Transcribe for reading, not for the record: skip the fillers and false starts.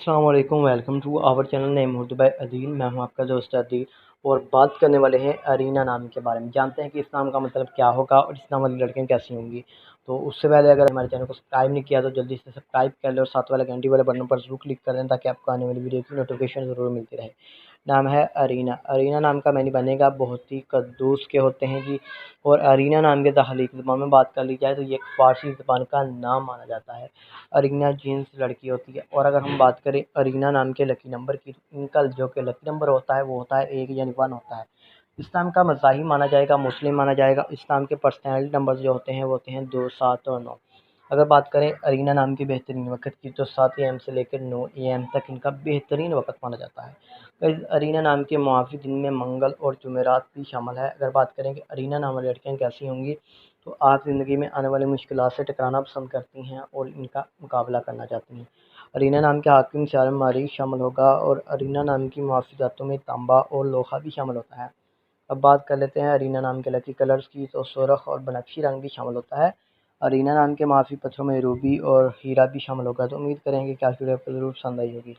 السلام علیکم، welcome to our channel name Urdu by Adeel. میں ہوں آپ کا دوست عدیل اور بات کرنے والے ہیں ارینا نام کے بارے میں۔ جانتے ہیں کہ اس نام کا مطلب کیا ہوگا اور اس نام والی لڑکیاں کیسی ہوں گی۔ تو اس سے پہلے اگر ہمارے چینل کو سبسکرائب نہیں کیا تو جلدی سے سبسکرائب کر لیں اور ساتھ والے گھنٹی والے بٹن پر ضرور کلک کر دیں تاکہ آپ کو آنے والی ویڈیو کی نوٹیفیکیشن ضرور ملتی رہے۔ نام ہے ارینا۔ ارینا نام کا معنی بنے گا بہت ہی قدوس کے ہوتے ہیں جی۔ اور ارینا نام کے تخلیقی زبان میں بات کر لی جائے تو یہ ایک فارسی زبان کا نام مانا جاتا ہے۔ ارینا جنس لڑکی ہوتی ہے۔ اور اگر ہم بات کریں ارینا نام کے لکی نمبر کی، ان کا جو کہ لکی نمبر ہوتا ہے وہ ہوتا ہے 1 یعنی 1 ہوتا ہے۔ اس نام کا مذاہب مانا جائے گا مسلم مانا جائے گا۔ اس نام کے پرسنل نمبر جو ہوتے ہیں وہ ہوتے ہیں 2، 7 اور 9۔ اگر بات کریں ارینا نام کے بہترین وقت کی تو 7 AM سے لے کر 9 AM تک ان کا بہترین وقت مانا جاتا ہے۔ ارینا نام کے معافی دن میں منگل اور جمعرات بھی شامل ہے۔ اگر بات کریں کہ ارینا نام والی لڑکیاں کیسی ہوں گی تو آپ زندگی میں آنے والی مشکلات سے ٹکرانا پسند کرتی ہیں اور ان کا مقابلہ کرنا چاہتی ہیں۔ ارینا نام کے حاکم سیارہ مریخ شامل ہوگا اور ارینا نام کی معافی ذاتوں میں تانبا اور لوہا بھی شامل ہوتا ہے۔ اب بات کر لیتے ہیں ارینا نام کے لکی کلرز کی تو سرخ اور بنفشی رنگ بھی شامل ہوتا ہے۔ ارینا نام کے معافی پتھروں میں روبی اور ہیرا بھی شامل ہوگا۔ تو امید کریں گے کہ آج کی ویڈیو آپ کو ضرور پسند آئی ہوگی۔